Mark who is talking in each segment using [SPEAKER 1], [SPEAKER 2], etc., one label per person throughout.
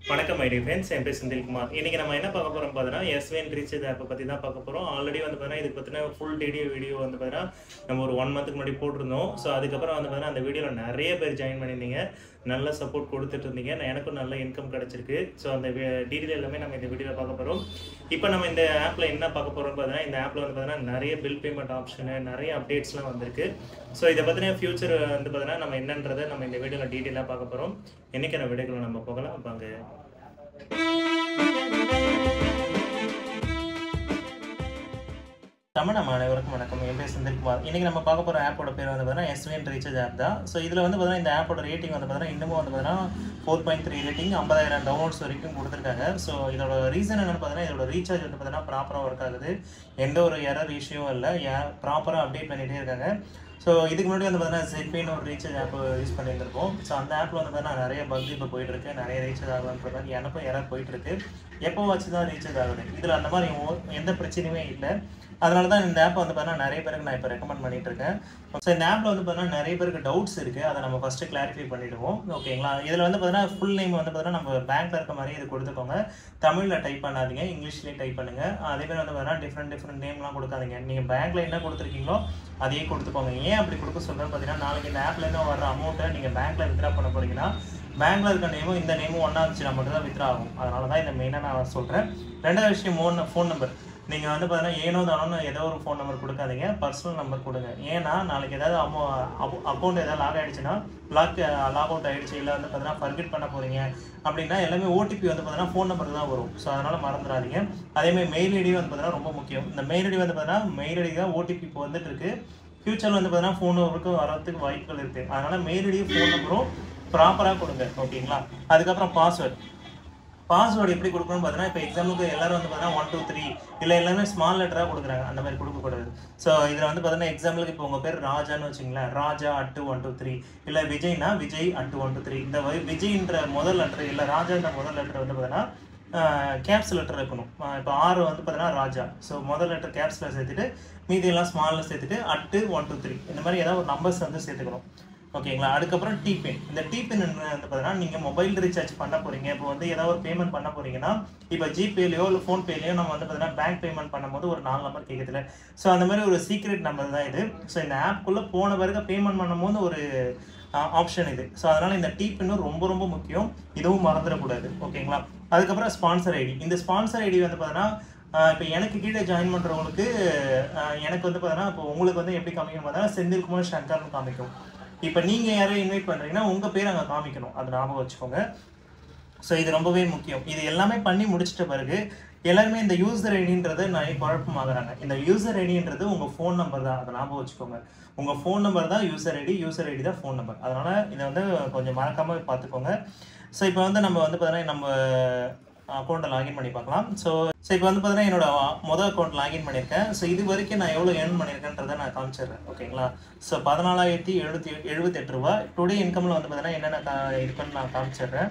[SPEAKER 1] வணக்கம் my dear friends, என் பேர் செந்தில்குமார். இன்னைக்கு நம்ம என்ன பார்க்க போறோம் பார்த்தீங்கன்னா, எஸ்விஎன் ரீசார்ஜ் ஆப்பை பற்றி தான் பார்க்க போகிறோம். ஆல்ரெடி வந்து பார்த்தீங்கன்னா இதுக்கு பற்றின ஃபுல் வீடியோ வந்து பார்த்தீங்கன்னா நம்ம ஒரு 1 மந்த்துக்கு முன்னாடி போட்டிருந்தோம். ஸோ அதுக்கப்புறம் வந்து பார்த்தீங்கன்னா அந்த வீடியோவில் நிறைய பேர் ஜாயின் பண்ணியிருந்தீங்க, நல்ல சப்போர்ட் கொடுத்துட்டு இருந்தீங்க. எனக்கும் நல்ல இன்கம் கிடச்சிருக்கு. ஸோ அந்த டீட்டெயில் எல்லாமே நம்ம இந்த வீடியோவில் பார்க்க போகிறோம். இப்போ நம்ம இந்த ஆப்பில் என்ன பார்க்க போகிறோம் பார்த்தீங்கன்னா, இந்த ஆப்பில் வந்து பார்த்தீங்கன்னா நிறைய பில் பேமெண்ட் ஆப்ஷனு, நிறைய அப்டேட்ஸ்லாம் வந்திருக்கு. ஸோ இதை பற்றின ஃபியூச்சர் வந்து பார்த்தீங்கன்னா நம்ம என்னன்றதை நம்ம இந்த வீடியோவில் டீட்டெயிலாக பார்க்க போகிறோம். என்னைக்கான வீடியோக்களை நம்ம போகலாம் வாங்க. நம்ம அனைவருக்கும் வணக்கம். என் பேர் செந்தில்குமார். இன்னைக்கு நம்ம பார்க்க போகிற ஆப்போட பேர் வந்து பார்த்தீங்கன்னா எஸ்விஎன் ரீசார்ஜ் ஆப் தான். ஸோ இதில் வந்து பார்த்தீங்கன்னா இந்த ஆப்போட ரேட்டிங் வந்து பார்த்தீங்கன்னா இன்னமும் வந்து பார்த்தீங்கன்னா 4.3 ரேட்டிங், 50,000 டவுன்லோட்ஸ் வரைக்கும் கொடுத்துருக்காங்க. ஸோ இதோட ரீசன் என்னென்னு பார்த்தீங்கன்னா இதோட ரீசார்ஜ் வந்து பார்த்தீங்கன்னா ப்ராப்பராக ஒர்க் ஆகுது, எந்த ஒரு எரர் இஷ்யூவும் இல்லை, ப்ராப்பராக அப்டேட் பண்ணிகிட்டே இருக்காங்க. ஸோ இதுக்கு முன்னாடி வந்து பார்த்தீங்கன்னா ZPன்னு ஒரு ரீசார்ஜ் ஆப் யூஸ் பண்ணியிருந்திருக்கோம். ஸோ அந்த ஆப்பில் வந்து பார்த்தீங்கன்னா நிறைய பக் இப்போ போயிட்டுருக்கு, நிறைய ரீசார்ஜ் ஆகலான்ற மாதிரி எனக்கும் எரர் போயிட்டுருக்கு. எப்போ வச்சு தான் ரீசார்ஜ் ஆகுது, இதில் அந்த மாதிரி எந்த பிரச்சனையுமே இல்லை. அதனால தான் இந்த ஆப்பை வந்து பார்த்தீங்கன்னா நிறைய பேருக்கு நான் இப்போ ரெக்கமெண்ட் பண்ணிட்டு இருக்கேன். ஸோ இந்த ஆப்பில் வந்து பார்த்தீங்கன்னா நிறைய பேருக்கு டவுட்ஸ் இருக்குது, அதை நம்ம ஃபஸ்ட்டு கிளாரிஃபை பண்ணிவிடுவோம். ஓகேங்களா? இதில் வந்து பார்த்தீங்கன்னா ஃபுல் நேம் வந்து பார்த்தீங்கன்னா நம்ம பேங்க்கில் இருக்க மாதிரி இது கொடுத்துக்கோங்க. தமிழில் டைப் பண்ணாதீங்க, இங்கிலீஷ்லேயே டைப் பண்ணுங்கள். அதேமாதிரி வந்து பார்த்தீங்கன்னா டிஃப்ரெண்ட் நேம்லாம் கொடுக்காதீங்க. நீங்கள் பேங்க்கில் என்ன கொடுத்துருக்கீங்களோ அதையே கொடுத்துக்கோங்க. ஏன் அப்படி கொடுக்க சொல்கிறேன்னு பார்த்தீங்கன்னா, நாளைக்கு இந்த ஆப்லேருந்து வர அமௌண்ட்டை நீங்கள் பேங்க்கில் வித்ட்ரா பண்ண போகிறீங்கன்னா பேங்க்கில் இருக்க நேமும் இந்த நேமும் ஒன்றா இருந்துச்சுன்னா மட்டும் தான் வித்ட்ரா ஆகும். அதனால தான் இந்த மெயினாக நான் சொல்கிறேன். ரெண்டாவது விஷயம், ஃபோன் நம்பர். நீங்கள் வந்து பார்த்தீங்கன்னா ஏனோ தானோன்னு ஏதோ ஒரு ஃபோன் நம்பர் கொடுக்காதீங்க, பர்சனல் நம்பர் கொடுங்க. ஏன்னா நாளைக்கு ஏதாவது அக்கௌண்ட் ஏதாவது லாக் ஆகிடுச்சுன்னா, லாக் அவுட் ஆகிடுச்சு, இல்லை வந்து பார்த்தீங்கன்னா ஃபர்கெட் பண்ண போகிறீங்க அப்படின்னா எல்லாமே ஓடிபி வந்து பார்த்தீங்கன்னா ஃபோன் நம்பருக்கு தான் வரும். ஸோ அதனால் மறந்துடாதீங்க. அதேமாதிரி மெயில் ஐடி வந்து பார்த்தீங்கன்னா ரொம்ப முக்கியம். இந்த மெயில் ஐடி வந்து பார்த்தீங்கன்னா மெயில் ஐடி தான் ஓடிபி இப்போ வந்துட்டு இருக்கு. ஃபியூச்சரில் வந்து பார்த்தீங்கன்னா ஃபோன் நம்பருக்கு வரதுக்கு வாய்ப்புகள் இருக்குது. அதனால் மெயில் ஐடியும் ஃபோன் நம்பரும் ப்ராப்பராக கொடுங்க. ஓகேங்களா? அதுக்கப்புறம் பாஸ்வேர்டு எப்படி கொடுக்கணும்னு பார்த்தீங்கன்னா, இப்போ எக்ஸாம்பிளுக்கு எல்லாரும் வந்து பார்த்தீங்கன்னா 1 2 3 இல்லை எல்லாமே ஸ்மால் லெட்டராக கொடுக்குறாங்க, அந்த மாதிரி கொடுக்கக்கூடாது. ஸோ இதில் வந்து பார்த்தீங்கன்னா எக்ஸாம்பிளுக்கு இப்போ உங்கள் பேர் ராஜான்னு வச்சுங்களேன், ராஜா @123, இல்லை விஜய்னா விஜய் @123. இந்த விஜய்ன்ற முதல் லெட்டர் இல்லை ராஜான்ற முதல் லெட்டர் வந்து பார்த்தீங்கன்னா கேப்ஸ் லெட்டர் இருக்கணும். இப்போ ஆறு வந்து பார்த்தீங்கன்னா ராஜா. ஸோ முதல் லெட்டர் கேப்ஸில் சேர்த்துட்டு மீதியெல்லாம் ஸ்மாலில் சேர்த்துட்டு @123 இந்த மாதிரி ஏதாவது ஒரு நம்பர்ஸ் வந்து சேர்த்துக்கணும். ஓகேங்களா? அதுக்கப்புறம் டிபின். இந்த டிபின் வந்து பார்த்தீங்கன்னா நீங்கள் மொபைல் ரீசார்ஜ் பண்ண போகிறீங்க, இப்போ வந்து ஏதாவது ஒரு பேமெண்ட் பண்ண போகிறீங்கன்னா, இப்போ ஜிபேலையோ இல்லை ஃபோன்பேலையோ நம்ம வந்து பார்த்தீங்கன்னா பேங்க் பேமெண்ட் பண்ணும்போது ஒரு 4 நம்பர் கேட்குதுல. ஸோ அந்த மாதிரி ஒரு சீக்ரெட் நம்பர் தான் இது. ஸோ இந்த ஆப்குள்ளே போன பிறகு பேமெண்ட் பண்ணும்போது ஒரு ஆப்ஷன் இது. ஸோ அதனால் இந்த டிபின்னும் ரொம்ப ரொம்ப முக்கியம், இதுவும் மறந்துடக்கூடாது. ஓகேங்களா? அதுக்கப்புறம் ஸ்பான்சர் ஐடி. இந்த ஸ்பான்சர் ஐடி வந்து பார்த்தீங்கன்னா இப்போ எனக்கு கீழே ஜாயின் பண்ணுறவங்களுக்கு எனக்கு வந்து பார்த்தீங்கன்னா இப்போ உங்களுக்கு வந்து எப்படி காமிக்கணும் பார்த்தீங்கன்னா செந்தில்குமார் சங்கர்னு காமிக்கும். இப்போ நீங்கள் யாரையும் இன்வைட் பண்ணுறீங்கன்னா உங்கள் பேர் அங்கே காமிக்கணும், அது ஞாபகம் வச்சுக்கோங்க. ஸோ இது ரொம்பவே முக்கியம். இது எல்லாமே பண்ணி முடிச்சிட்ட பிறகு எல்லாருமே இந்த யூசர் ஐடின்றது நிறைய குழப்பமாகறாங்க. இந்த யூசர் ஐடின்றது உங்கள் ஃபோன் நம்பர் தான், அதை ஞாபகம் வச்சுக்கோங்க. உங்கள் ஃபோன் நம்பர் தான் யூசர் ஐடி தான் ஃபோன் நம்பர். அதனால் இதை வந்து கொஞ்சம் மறக்காமல் பார்த்துக்கோங்க. ஸோ இப்போ வந்து நம்ம வந்து பார்த்தீங்கன்னா நம்ம அக்கௌண்ட்டை லாகின் பண்ணி பார்க்கலாம். ஸோ இப்போ வந்து பார்த்தீங்கன்னா என்னோட மொதல் அக்கௌண்ட் லாகின் பண்ணியிருக்கேன். ஸோ இது வரைக்கும் நான் எவ்வளோ ஏர்ன் பண்ணியிருக்கேன்றதை நான் காமிச்சிடுறேன். ஓகேங்களா? ஸோ 14,778 ரூபா. டுடே இன்கமில் வந்து பார்த்தீங்கன்னா என்னென்ன இருக்குன்னு நான் காமிச்சிடுறேன்.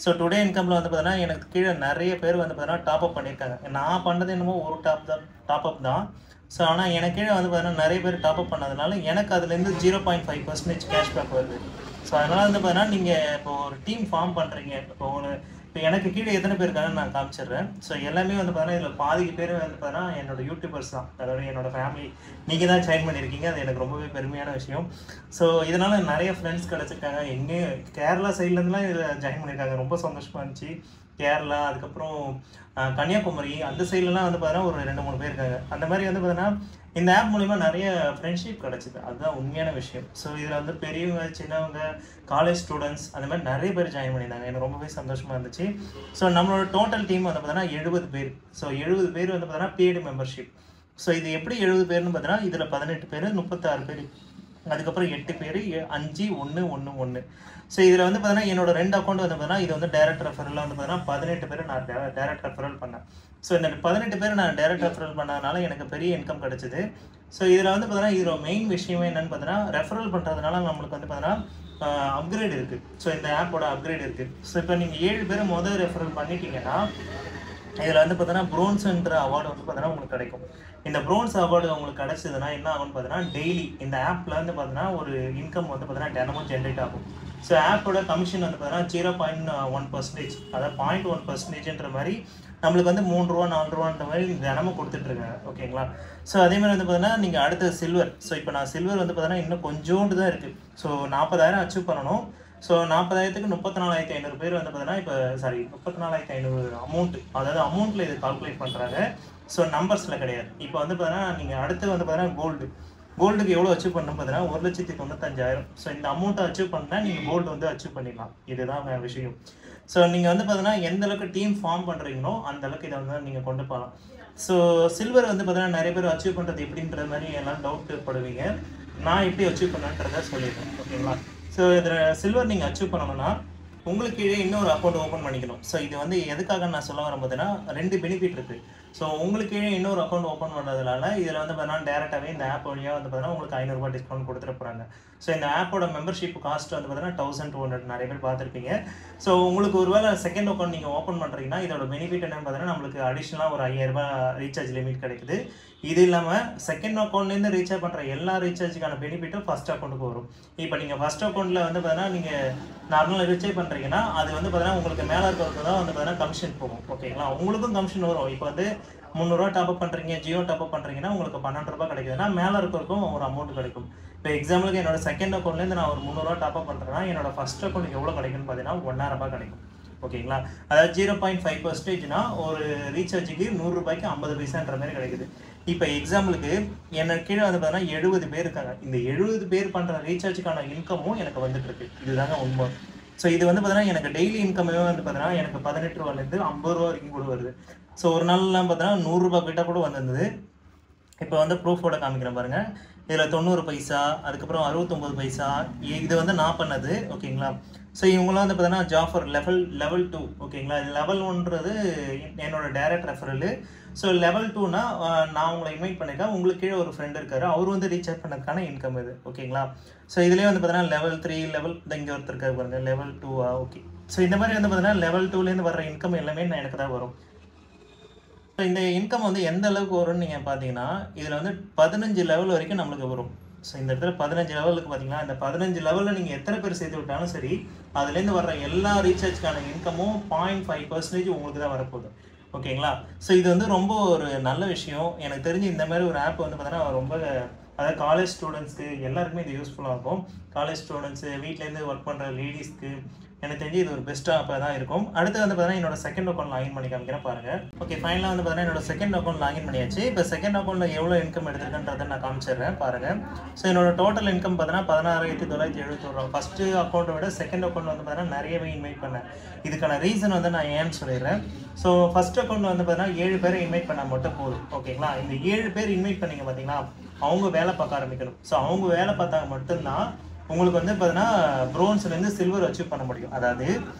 [SPEAKER 1] ஸோ டுடே இன்கமில் வந்து பார்த்தீங்கன்னா எனக்கு கீழே நிறைய பேர் வந்து பார்த்தீங்கன்னா டாப்அப் பண்ணியிருக்காங்க. நான் பண்ணது என்னமோ ஒரு டாப்அப் தான். ஸோ ஆனால் எனக்கு கீழே வந்து பார்த்தீங்கன்னா நிறைய பேர் டாப்அப் பண்ணதுனால எனக்கு அதுலேருந்து 0.5% கேஷ்பேக் வருது. ஸோ அதனால் வந்து பார்த்தீங்கன்னா நீங்கள் இப்போ ஒரு டீம் ஃபார்ம் பண்ணுறீங்க, இப்போ எனக்கு கீழே எத்தனை பேர் இருக்காங்கன்னு நான் காமிச்சிடுறேன். ஸோ எல்லாமே வந்து பார்த்தீங்கன்னா இதில் பாதி பேர் வந்து பார்த்தீங்கன்னா என்னோட யூடியூபர்ஸ் தான், அதாவது என்னோட ஃபேமிலி. நீங்கள் தான் ஜாயின் பண்ணியிருக்கீங்க, அது எனக்கு ரொம்பவே பெருமையான விஷயம். ஸோ இதனால் நிறைய ஃப்ரெண்ட்ஸ் கிடச்சிருக்காங்க. எங்கே கேரளா சைட்லேருந்துலாம் இதில் ஜாயின் பண்ணியிருக்காங்க, ரொம்ப சந்தோஷமாக இருந்துச்சு. கேரளா, அதுக்கப்புறம் கன்னியாகுமரி அந்த சைட்லலாம் வந்து பார்த்தீங்கன்னா ஒரு 2 3 பேர் இருக்காங்க. அந்த மாதிரி வந்து பார்த்தீங்கன்னா இந்த ஆப் மூலிமா நிறைய ஃப்ரெண்ட்ஷிப் கிடச்சிது, அதுதான் உண்மையான விஷயம். ஸோ இதில் வந்து பெரியவங்க, சின்னவங்க, காலேஜ் ஸ்டூடெண்ட்ஸ் அந்த மாதிரி நிறைய பேர் ஜாயின் பண்ணியிருந்தாங்க. எனக்கு ரொம்பவே சந்தோஷமாக இருந்துச்சு. ஸோ நம்மளோட டோட்டல் டீம் வந்து பார்த்தீங்கன்னா 70 பேர். ஸோ 70 பேர் வந்து பார்த்தீங்கன்னா பெய்டு மெம்பர்ஷிப். ஸோ இது எப்படி 70 பேர்னு பார்த்தீங்கன்னா இதில் 18 பேர், 36 பேர், அதுக்கப்புறம் 8 பேர், 5 1 1 1. ஸோ இதில் வந்து பார்த்தீங்கன்னா என்னோட 2 அக்கௌண்ட் வந்து பார்த்தீங்கன்னா இது வந்து டைரக்ட் ரெஃபரலில் வந்து பார்த்தீங்கன்னா 18 பேர் நான் டைரக்ட் ரெஃபரல் பண்ணேன். ஸோ இந்த 18 பேர் நான் டைரக்ட் ரெஃபரல் பண்ணதுனால எனக்கு பெரிய இன்கம் கிடச்சிது. ஸோ இதில் வந்து பார்த்தீங்கன்னா இதில் மெயின் விஷயமே என்னென்னு பார்த்தீங்கன்னா ரெஃபரல் பண்ணுறதுனால நம்மளுக்கு வந்து பார்த்தீங்கன்னா அப்கிரேட் இருக்குது. ஸோ இந்த ஆப்போட அப்கிரேட் இருக்குது. ஸோ இப்போ நீங்கள் 7 பேர் முதல் ரெஃபரல் பண்ணிட்டீங்கன்னா இதில் வந்து பார்த்தீங்கன்னா ப்ரோன்ஸ்ன்ற அவார்டு வந்து பார்த்தீங்கன்னா உங்களுக்கு கிடைக்கும். இந்த ப்ரோன்ஸ் அவார்டு உங்களுக்கு கிடச்சிதுன்னா என்ன ஆகும்னு பார்த்தீங்கன்னா டெய்லி இந்த ஆப்பில் வந்து பார்த்தீங்கன்னா ஒரு இன்கம் வந்து பார்த்தீங்கன்னா தினமும் ஜென்ரேட் ஆகும். ஸோ ஆப்போட கமிஷன் வந்து பார்த்தீங்கன்னா 0.1%, அதாவது 0.1%ன்ற மாதிரி நம்மளுக்கு வந்து 3 ரூபா 4 ரூபான்ற மாதிரி தினமும் கொடுத்துட்ருக்காங்க. ஓகேங்களா? ஸோ அதேமாதிரி வந்து பார்த்தீங்கன்னா நீங்கள் அடுத்த சில்வர். ஸோ இப்போ நான் சில்வர் வந்து பார்த்தீங்கன்னா இன்னும் கொஞ்சோண்டு தான் இருக்குது. ஸோ 40,000 அச்சீவ் பண்ணணும். ஸோ 40,000க்கு 34,500 பேர் வந்து பார்த்தீங்கன்னா இப்போ 34,500 அமௌண்ட்டு, அதாவது அமௌண்ட்டில் இது கால்குலேட் பண்ணுறாங்க. ஸோ நம்பர்ஸில் கிடையாது. இப்போ வந்து பார்த்தீங்கன்னா நீங்கள் அடுத்து வந்து பார்த்தீங்கன்னா கோல்டுக்கு எவ்வளோ அச்சீவ் பண்ணணும் பார்த்தீங்கன்னா 1,95,000. ஸோ இந்த அமௌண்ட்டை அச்சீவ் பண்ணால் நீங்கள் கோல்டு வந்து அச்சீவ் பண்ணிடலாம். இதுதான் விஷயம். ஸோ நீங்கள் வந்து பார்த்தீங்கன்னா எந்த அளவுக்கு டீம் ஃபார்ம் பண்ணுறீங்களோ அந்த அளவுக்கு இதை வந்து நீங்கள் கொண்டு போகலாம். ஸோ சில்வர் வந்து பார்த்தீங்கன்னா நிறைய பேர் அச்சீவ் பண்ணுறது எப்படின்ற மாதிரி எல்லாம் டவுட் படுவீங்க. நான் எப்படி அச்சீவ் பண்ணேன்றதை சொல்லிடுறேன். ஓகேங்களா? ஸோ இதில் சில்வர் நீங்கள் அச்சீவ் பண்ணணும்னா உங்களுக்கு கீழே இன்னொரு அக்கௌண்ட் ஓப்பன் பண்ணிக்கணும். ஸோ இது வந்து எதுக்காக நான் சொல்ல வரேன் பார்த்தீங்கன்னா 2 பெனிஃபிட் இருக்குது. ஸோ உங்களுக்கு கீழே இன்னொரு அக்கௌண்ட் ஓப்பன் பண்ணுறதுனால இதில் வந்து பார்த்தீங்கன்னா டேரெக்டாகவே இந்த ஆப் வழியாக வந்து பார்த்தீங்கன்னா உங்களுக்கு 500 ரூபாய் டிஸ்கவுண்ட் கொடுத்துட போகிறாங்க. ஸோ இந்த ஆப்போட மெம்பர்ஷிப் காஸ்ட் வந்து பார்த்தீங்கன்னா 1,200 நிறைய பேர் பார்த்துருப்பீங்க. ஸோ உங்களுக்கு ஒரு வேளை செகண்ட் அக்கௌண்ட் நீங்கள் ஓப்பன் பண்ணுறீங்கன்னா இதோட பெனிஃபிட் என்னன்னு பார்த்தீங்கன்னா நம்மளுக்கு அடிஷ்னலாக ஒரு 5,000 ரூபாய் ரீசார்ஜ் லிமிட் கிடைக்குது. இது இல்லாமல் செகண்ட் அக்கௌண்ட்லேருந்து ரீசார்ஜ் பண்ணுற எல்லா ரீசார்ஜுக்கான பெனிஃபிட்டும் ஃபஸ்ட் அக்கௌண்ட்டுக்கு வரும். இப்போ நீங்கள் ஃபஸ்ட் அக்கௌண்ட்டில் வந்து பார்த்தீங்கன்னா நீங்கள் நார்மலாக ரீசார்ஜ் பண்ணுறீங்கன்னா அது வந்து பார்த்தீங்கன்னா உங்களுக்கு மேலே இருக்கிறது தான் வந்து பார்த்தீங்கன்னா கமிஷன் போகும். ஓகேங்களா? உங்களுக்கும் கமிஷன் வரும். இப்போ வந்து 300 ரூபா டாப்அப் பண்ணுறீங்க, ஜியோ டாப்அப் பண்ணுறீங்கன்னா உங்களுக்கு 12 ரூபாய் கிடைக்குதுன்னா மேலே இருக்கிறதுக்கும் ஒரு அமௌண்ட் கிடைக்கும். இப்போ எக்ஸாம்பிளுக்கு என்னோட செகண்ட் அக்கௌண்ட்லேருந்து நான் ஒரு 300 ரூபா டாப்அப் பண்ணுறேன்னா என்னோட ஃபஸ்ட் அக்கௌண்ட்டுக்கு எவ்வளோ கிடைக்குன்னு பார்த்தீங்கன்னா 1,000 ரூபாய் கிடைக்கும். ஓகேங்களா? அதாவது 0.5%னா ஒரு ரீசார்ஜுக்கு 100 ரூபாய்க்கு 50 பைசான்ற மாதிரி கிடைக்குது. இப்போ எக்ஸாம்பிளுக்கு எனக்கு கீழே வந்து பார்த்தீங்கன்னா 70 பேர் இருக்காங்க. இந்த 70 பேர் பண்ணுற ரீசார்ஜுக்கான இன்கமும் எனக்கு வந்துட்டு இருக்கு. இதுதாங்க உண்மை. ஸோ இது வந்து பார்த்தீங்கன்னா எனக்கு டெய்லி இன்கமே வந்து பார்த்தீங்கன்னா எனக்கு 18 ரூபாலேருந்து 50 ரூபா வரைக்கும் கூட வருது. ஸோ ஒரு நாள்லாம் பார்த்தீங்கன்னா 100 ரூபாய் கிட்ட கூட வந்திருந்தது. இப்போ வந்து ப்ரூஃபோட காமிக்கிறேன் பாருங்கள். இதில் 90 பைசா, அதுக்கப்புறம் 69 பைசா, இது வந்து நான் பண்ணது. ஓகேங்களா? ஸோ இவங்களாம் வந்து பார்த்தீங்கன்னா ஜாஃபர் லெவல் 2. ஓகேங்களா? லெவல் 1ன்றது என்னோட டைரக்ட் ரெஃபரலு. ஸோ லெவல் 2னா நான் உங்களை இன்வைட் பண்ணியிருக்கேன். உங்களுக்கு கீழே ஒரு ஃப்ரெண்ட் இருக்காரு, அவர் வந்து ரீசார்ஜ் பண்ணதுக்கான இன்கம் இது. ஓகேங்களா? ஸோ இதுலேயே வந்து பார்த்தீங்கன்னா லெவல் 3 இங்கே ஒருத்தர் இருக்காரு பாருங்கள், லெவல் 2. ஓகே. ஸோ இந்த மாதிரி வந்து பார்த்தீங்கன்னா லெவல் 2லேருந்து வர இன்கம் எல்லாமே எனக்கு தான் வரும். ஸோ இந்த இன்கம் வந்து எந்த அளவுக்கு வரும்னு நீங்கள் பார்த்தீங்கன்னா இதில் வந்து 15 லெவல் வரைக்கும் நம்மளுக்கு வரும். ஸோ இந்த இடத்துல 15 லெவலுக்கு பார்த்தீங்கன்னா இந்த 15 லெவலில் நீங்கள் எத்தனை பேர் சேர்த்து விட்டாலும் சரி அதுலேருந்து வர்ற எல்லா ரீசார்ஜ்க்கான இன்கமும் 0.5% உங்களுக்கு தான் வரப்போகுது. ஓகேங்களா? ஸோ இது வந்து ரொம்ப ஒரு நல்ல விஷயம். எனக்கு தெரிஞ்சு இந்த மாதிரி ஒரு ஆப் வந்து பார்த்தீங்கன்னா ரொம்ப, அதாவது காலேஜ் ஸ்டூடெண்ட்ஸ்க்கு எல்லாருக்குமே இது யூஸ்ஃபுல்லாக இருக்கும். காலேஜ் ஸ்டூடெண்ட்ஸு, வீட்டிலேருந்து ஒர்க் பண்ணுற லேடிஸ்க்கு எனக்கு தெரிஞ்சு இது ஒரு பெஸ்ட் ஆப்பாக தான் இருக்கும். அடுத்து வந்து பார்த்தீங்கன்னா என்னோட செகண்ட் அக்கௌண்ட் லாகின் பண்ணி காமிக்கிறேன் பாருங்கள். ஓகே, ஃபைனலாக வந்து பார்த்தீங்கன்னா என்னோட செகண்ட் அக்கௌண்ட் லாகின் பண்ணியாச்சு. இப்போ செகண்ட் அக்கௌண்ட்டில் எவ்வளோ இன்கம் எடுத்துருக்குன்றதை நான் காமிச்சிடுறேன் பாருங்கள். ஸோ என்னோட டோட்டல் இன்கம் பார்த்தீங்கன்னா 16,971 ரூபா. ஃபஸ்ட்டு அக்கௌண்ட்டை விட செகண்ட் அக்கௌண்ட் வந்து பார்த்தீங்கன்னா நிறையவே இன்வைட் பண்ணேன். இதுக்கான ரீசன் வந்து நான் ஏன்னு சொல்லிடுறேன். ஸோ ஃபஸ்ட் அக்கௌண்ட் வந்து பார்த்தீங்கன்னா 7 பேரை இன்வைட் பண்ணால் மட்டும் போதும். ஓகேங்களா? இந்த 7 பேர் இன்வைட் பண்ணிங்க பார்த்தீங்கன்னா அவங்க வேலை பார்க்க ஆரம்பிக்கணும். ஸோ அவங்க வேலை பார்த்தாங்க மட்டும்தான் உங்களுக்கு வந்து பார்த்தீங்கன்னா ப்ரோன்ஸ்லேருந்து சில்வர் அச்சீவ் பண்ண முடியும். அதாவது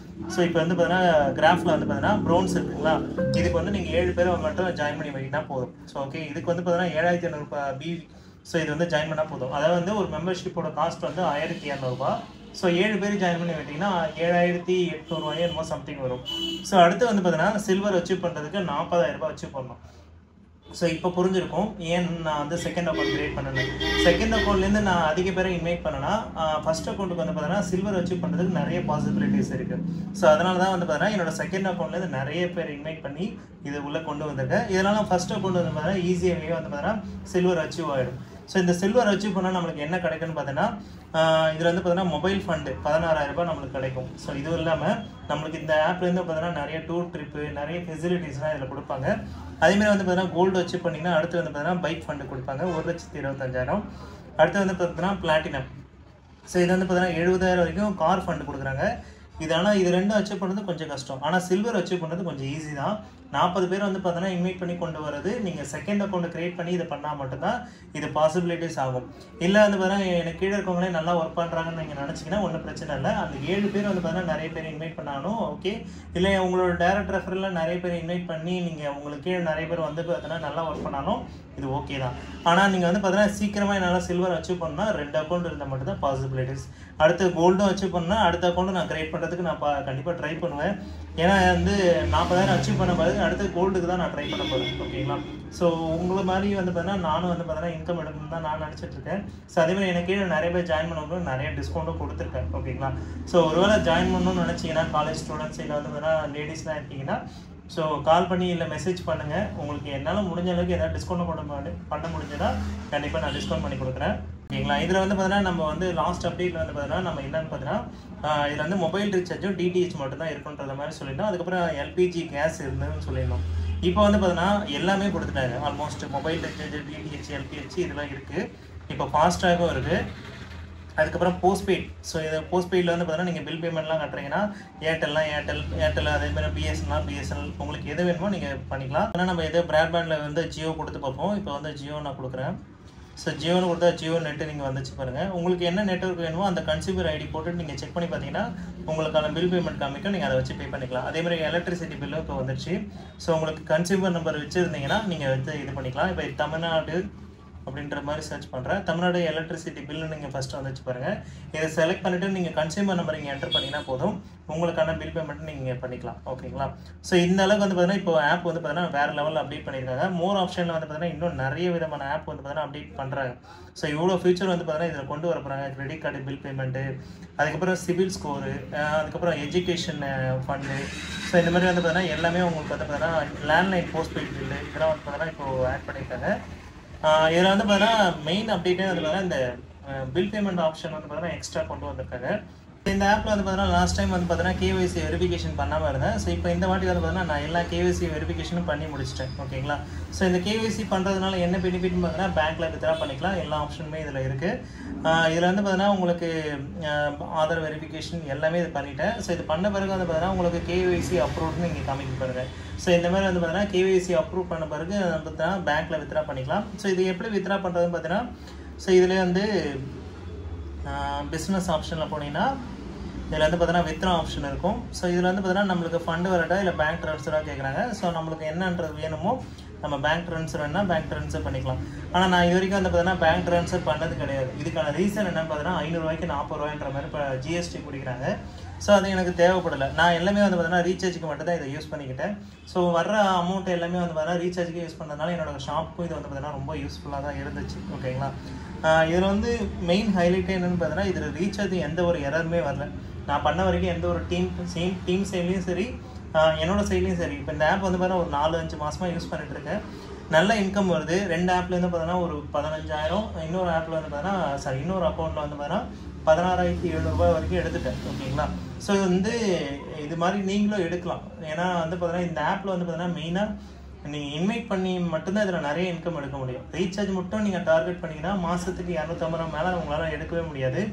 [SPEAKER 1] ஸோ இப்போ வந்து பார்த்தீங்கன்னா கிராஃபில் வந்து பார்த்தீங்கன்னா ப்ரோன்ஸ் இருக்குங்களா, இதுக்கு வந்து நீங்கள் 7 பேரை மட்டும் ஜாயின் பண்ணி வைக்கிட்டா போதும். ஸோ ஓகே, இதுக்கு வந்து பார்த்தீங்கன்னா 7,500 ரூபாய் பிவி. ஸோ இது வந்து ஜாயின் பண்ணால் போதும். அதாவது வந்து ஒரு மெம்பர்ஷிப்போட காஸ்ட் வந்து 1,200 ரூபா. ஸோ 7 பேர் ஜாயின் பண்ணி வைட்டிங்கன்னா 7,800 ரூபாய் என்னமோ சம்திங் வரும். ஸோ அடுத்து வந்து பார்த்தீங்கன்னா சில்வர் அச்சீவ் பண்ணுறதுக்கு 40,000 ரூபாய் அச்சீவ் பண்ணணும். ஸோ இப்போ புரிஞ்சிருக்கும் ஏன் நான் வந்து செகண்ட் அக்கௌண்ட் கிரியேட் பண்ணேன். செகண்ட் அக்கௌண்ட்லேருந்து நான் அதிக பேரை இன்வைட் பண்ணேன்னா ஃபஸ்ட் அக்கௌண்ட்டுக்கு வந்து பார்த்தீங்கன்னா சில்வர் அச்சீவ் பண்ணுறதுக்கு நிறைய பாசிபிலிட்டிஸ் இருக்குது. ஸோ அதனால தான் வந்து பார்த்தீங்கன்னா என்னோட செகண்ட் அக்கௌண்ட்லேருந்து நிறைய பேர் இன்வைட் பண்ணி இது உள்ளே கொண்டு வந்திருக்கேன். இதனால் ஃபஸ்ட் அக்கௌண்ட் வந்து பார்த்தீங்கன்னா ஈஸியாகவே வந்து பார்த்தீங்கன்னா சில்வர் அச்சீவ் ஆகிடும். ஸோ இந்த சில்வர் அச்சீவ் பண்ணால் நம்மளுக்கு என்ன கிடைக்குன்னு பார்த்தீங்கன்னா இதில் வந்து பார்த்தீங்கன்னா மொபைல் ஃபண்டு 16,000 ரூபாய் நம்மளுக்கு கிடைக்கும். ஸோ இதுவும் இல்லாமல் நம்மளுக்கு இந்த ஆப்லேருந்து பார்த்தீங்கன்னா நிறைய டூர் ட்ரிப்பு, நிறைய ஃபெசிலிட்டிஸ்லாம் இதில் கொடுப்பாங்க. அதேமாதிரி வந்து பார்த்தீங்கன்னா கோல்டு அச்சீவ் பண்ணிங்கன்னா அடுத்து வந்து பார்த்தீங்கன்னா பைக் ஃபண்டு கொடுப்பாங்க 1,25,000. அடுத்து வந்து பார்த்தீங்கன்னா பிளாட்டினம். ஸோ இது வந்து பார்த்தீங்கன்னா 70,000 வரைக்கும் கார் ஃபண்டு கொடுக்குறாங்க. இது ஆனால் இது ரெண்டும் அச்சீவ் பண்ணுறது கொஞ்சம் கஷ்டம். ஆனால் சில்வர் அச்சீவ் பண்ணுறது கொஞ்சம் ஈஸி தான். 40 பேர் வந்து பார்த்தீங்கன்னா இன்வைட் பண்ணி கொண்டு வரது நீங்கள் செகண்ட் அக்கௌண்ட்டை க்ரியேட் பண்ணி இதை பண்ணால் மட்டும்தான் இது பாசிபிலிட்டிஸ் ஆகும். இல்லை வந்து பார்த்தீங்கன்னா எனக்கு கீழே இருக்கவங்களே நல்லா ஒர்க் பண்ணுறாங்கன்னு நீங்கள் நினச்சிங்கன்னா ஒன்றும் பிரச்சனை இல்லை. அந்த 7 பேர் வந்து பார்த்தீங்கன்னா நிறைய பேர் இன்வைட் பண்ணாலும் ஓகே. இல்லை உங்களோட டேரக்ட் ரெஃபரில் நிறைய பேர் இன்வைட் பண்ணி நீங்கள் உங்களுக்கு கீழே நிறைய பேர் வந்து பார்த்தீங்கன்னா நல்லா ஒர்க் பண்ணாலும் இது ஓகே தான். ஆனால் நீங்கள் வந்து பார்த்தீங்கன்னா சீக்கிரமாக என்னால் சில்வர் அச்சீவ் பண்ணால் 2 அக்கௌண்ட் இருந்தால் மட்டும்தான் பாசிபிலிட்டிஸ். அடுத்து கோல்டும் அச்சீவ் பண்ணால் அடுத்த அக்கௌண்ட்டு நான் க்ரியேட் பண்ணுறது பண்ணுறதுக்கு நான் கண்டிப்பாக ட்ரை பண்ணுவேன். ஏன்னா வந்து 40,000 அச்சீவ் பண்ண பிறகு அடுத்து கோல்டுக்கு தான் நான் ட்ரை பண்ண போகிறேன். ஓகேங்களா? ஸோ உங்களை மாதிரி வந்து பார்த்தீங்கன்னா நானும் வந்து பார்த்தீங்கன்னா இன்கம் எடுக்கணும்னு தான் நான் நினச்சிட்ருக்கேன். ஸோ அதேமாதிரி எனக்கு கீழே நிறைய பேர் ஜாயின் பண்ணும்போது நிறைய டிஸ்கவுண்ட்டும் கொடுத்துருக்கேன். ஓகேங்களா? ஸோ ஒருவேளை ஜாயின் பண்ணணும்னு நினச்சிங்கன்னா காலேஜ் ஸ்டூடெண்ட்ஸ் இல்லை வந்து பார்த்தீங்கன்னா லேடிஸ்லாம் இருக்கீங்கன்னா ஸோ கால் பண்ணி இல்லை மெசேஜ் பண்ணுங்கள். உங்களுக்கு என்னால் முடிஞ்ச அளவுக்கு ஏதாவது டிஸ்கவுண்ட் பண்ண முடிஞ்சதா கண்டிப்பாக நான் டிஸ்கவுண்ட் பண்ணி கொடுக்குறேன். ஓகேங்களா? இதில் வந்து பார்த்தீங்கன்னா நம்ம வந்து லாஸ்ட் அப்டேட்டில் வந்து பார்த்தீங்கன்னா நம்ம என்னென்னு பார்த்தீங்கன்னா இதில் வந்து மொபைல் ரீசார்ஜும் டிடிஹெச் மட்டும் தான் இருக்குன்ற மாதிரி சொல்லியிருந்தோம். அதுக்கப்புறம் எல்பிஜி கேஸ் இருந்ததுன்னு சொல்லியிருந்தோம். இப்போ வந்து பார்த்தீங்கன்னா எல்லாமே கொடுத்துட்டாங்க. Almost mobile recharge, DTH, LBH இதெல்லாம் இருக்குது. இப்போ ஃபாஸ்டாகவும் இருக்குது. அதுக்கப்புறம் போஸ்ட்பெய்ட். ஸோ இது போஸ்ட்பெய்டில் வந்து பார்த்தீங்கன்னா நீங்கள் பில் பேமெண்ட்லாம் கட்டுறீங்கன்னா ஏர்டெல் அதேமாதிரி பிஎஸ்என்எல் உங்களுக்கு எது வேணுமோ நீங்கள் பண்ணிக்கலாம். ஆனால் நம்ம எதோ ப்ராட்பேண்டில் வந்து ஜியோ கொடுத்து பார்ப்போம். இப்போ வந்து ஜியோ நான் கொடுக்குறேன். ஸோ ஜியோன்னு கொடுத்தா ஜியோ நெட்டு நீங்கள் வந்துச்சு பாருங்கள். உங்களுக்கு என்ன நெட்வொர்க் வேணுமோ அந்த கன்சியூமர் ஐடி போட்டு நீங்கள் செக் பண்ணி பார்த்தீங்கன்னா உங்களுக்கான பில் பேமெண்ட் காமிக்கும். நீங்கள் அதை வச்சு பே பண்ணிக்கலாம். அதேமாதிரி எலக்ட்ரிசிட்டி பில்லும் இப்போ வந்துடுச்சு. ஸோ உங்களுக்கு கன்சியூமர் நம்பர் வச்சுருந்தீங்கன்னா நீங்கள் வந்து இது பண்ணிக்கலாம். இப்போ தமிழ்நாடு அப்படின்ற மாதிரி சர்ச் பண்ணுறேன். தமிழ்நாடு எலக்ட்ரிசிட்டி பில்லு நீங்கள் ஃபஸ்ட்டு வந்துச்சு பாருங்கள். இதை செலக்ட் பண்ணிவிட்டு நீங்கள் கன்சியூமர் நம்பர் நீங்கள் என்டர் பண்ணிங்கன்னா போதும், உங்களுக்கான பில் பேமெண்ட் நீங்கள் பண்ணிக்கலாம். ஓகேங்களா? ஸோ இந்த அளவுக்கு வந்து பார்த்தீங்கன்னா இப்போ ஆப் வந்து பார்த்தீங்கன்னா வேறு லெவலில் அப்டேட் பண்ணியிருக்காங்க. மோர் ஆப்ஷனில் வந்து பார்த்தீங்கன்னா இன்னும் நிறைய விதமான ஆப் வந்து பார்த்தீங்கன்னா அப்டேட் பண்ணுறாங்க. ஸோ இவ்வளோ ஃபியூச்சர் வந்து பார்த்தீங்கன்னா இதில் கொண்டு வர போகிறாங்க. கிரெடிட் கார்டு பில் பேமெண்ட்டு, அதுக்கப்புறம் சிபில் ஸ்கோரு, அதுக்கப்புறம் எஜுகேஷன் ஃபண்டு. ஸோ இந்த மாதிரி வந்து பார்த்தீங்கன்னா எல்லாமே உங்களுக்கு வந்து பார்த்தீங்கன்னா லேண்ட்லைன் போஸ்ட்பெய்ட் பில்லு இதெல்லாம் வந்து பார்த்தீங்கன்னா இப்போது ஆட் பண்ணியிருக்காங்க. இதில் வந்து பார்த்தீங்கன்னா மெயின் அப்டேட்டே வந்து பார்த்தீங்கன்னா இந்த பில் பேமெண்ட் ஆப்ஷன் வந்து பார்த்தீங்கன்னா எக்ஸ்ட்ரா கொண்டு வந்திருக்காங்க. இந்த ஆப்பில் வந்து பார்த்தீங்கன்னா லாஸ்ட் டைம் வந்து பார்த்தீங்கன்னா கேஒய்சி வெரிஃபிகேஷன் பண்ணாமல் இருந்தேன். ஸோ இப்போ இந்த வாட்டி வந்து பார்த்தீங்கன்னா நான் எல்லா கேஒய்சி வெரிஃபிகேஷனும் பண்ணி முடிச்சிட்டேன். ஓகேங்களா? ஸோ இந்த கேஒய்சி பண்ணுறதுனால என்ன பெனிஃபிட்னு பார்த்தீங்கன்னா பேங்க்கில் வித்ரா பண்ணிக்கலாம். எல்லா ஆப்ஷனுமே இதில் இருக்குது. இதில் வந்து பார்த்தீங்கன்னா உங்களுக்கு ஆதார் வெரிஃபிகேஷன் எல்லாமே இது பண்ணிட்டேன். ஸோ இது பண்ண பிறகு வந்து பார்த்தீங்கன்னா உங்களுக்கு கேஒய்சி அப்ரூவ்னு இங்கே காமிக்க பாருங்க. ஸோ இந்த மாதிரி வந்து பார்த்தீங்கன்னா கேஒய்சி அப்ரூவ் பண்ண பிறகு பார்த்தீங்கன்னா பேங்க்கில் வித்ரா பண்ணிக்கலாம். ஸோ இது எப்படி வித்ரா பண்ணுறதுன்னு பார்த்தீங்கன்னா ஸோ இதில் வந்து பிஸ்னஸ் ஆப்ஷனில் போனீங்கன்னா இதில் வந்து பார்த்தீங்கன்னா வித்ரா ஆப்ஷன் இருக்கும். ஸோ இதில் வந்து பார்த்தீங்கன்னா நம்மளுக்கு ஃபண்டு வரட்டா இல்லை பேங்க் ட்ரான்ஸ்ஃபராக கேட்குறாங்க. ஸோ நம்மளுக்கு என்னன்றது வேணுமோ நம்ம பேங்க் ட்ரான்ஸ்ஃபர் வேணால் பேங்க் ட்ரான்ஸ்ஃபர் பண்ணிக்கலாம். ஆனால் நான் இது வரைக்கும் வந்து பார்த்தீங்கன்னா பேங்க் ட்ரான்ஸ்ஃபர் பண்ணது கிடையாது. இதுக்கான ரீசன் என்னன்னு பார்த்தீங்கன்னா 500 ரூபாய்க்கு 40 ரூபாய்ன்ற மாதிரி இப்போ ஜிஎஸ்டி பிடிக்கிறாங்க. ஸோ அது எனக்கு தேவைப்படலை. நான் எல்லாமே வந்து பார்த்தீங்கன்னா ரீசார்ஜுக்கு மட்டும் தான் இதை யூஸ் பண்ணிக்கிட்டேன். ஸோ வர்ற அமௌண்ட் எல்லாமே வந்து பார்த்தீங்கன்னா ரீசார்ஜுக்கு யூஸ் பண்ணதுனால என்னோட ஷாப்புக்கும் இது வந்து பார்த்தீங்கன்னா ரொம்ப யூஸ்ஃபுல்லாக தான் இருந்துச்சு. ஓகேங்களா? இதில் வந்து மெயின் ஹைலைட்டே என்னென்னு பார்த்தீங்கன்னா இதில் ரீசார்ஜ் எந்த ஒரு எரருமே வரல. நான் பண்ண வரைக்கும் எந்த ஒரு டீம் சைட்லேயும் சரி என்னோட சைட்லேயும் சரி. இப்போ இந்த ஆப் வந்து பார்த்தீங்கன்னா ஒரு 4-5 மாதமாக யூஸ் பண்ணிட்டு இருக்கேன். நல்ல இன்கம் வருது. 2 ஆப்லேருந்து பார்த்தீங்கன்னா ஒரு 15,000, இன்னொரு ஆப்பில் வந்து பார்த்தீங்கன்னா இன்னொரு அக்கௌண்ட்டில் வந்து பார்த்தீங்கன்னா 16,700 ரூபாய் வரைக்கும் எடுத்துட்டேன். ஓகேங்களா? ஸோ வந்து இது மாதிரி நீங்களும் எடுக்கலாம். ஏன்னா வந்து பார்த்தீங்கன்னா இந்த ஆப்பில் வந்து பார்த்தீங்கன்னா மெயினாக நீங்கள் இன்வைட் பண்ணி மட்டும்தான் இதில் நிறைய இன்கம் எடுக்க முடியும். ரீசார்ஜ் மட்டும் நீங்கள் டார்கெட் பண்ணிங்கன்னா மாதத்துக்கு 250 ரூபா மேலே உங்களால் எடுக்கவே முடியாது.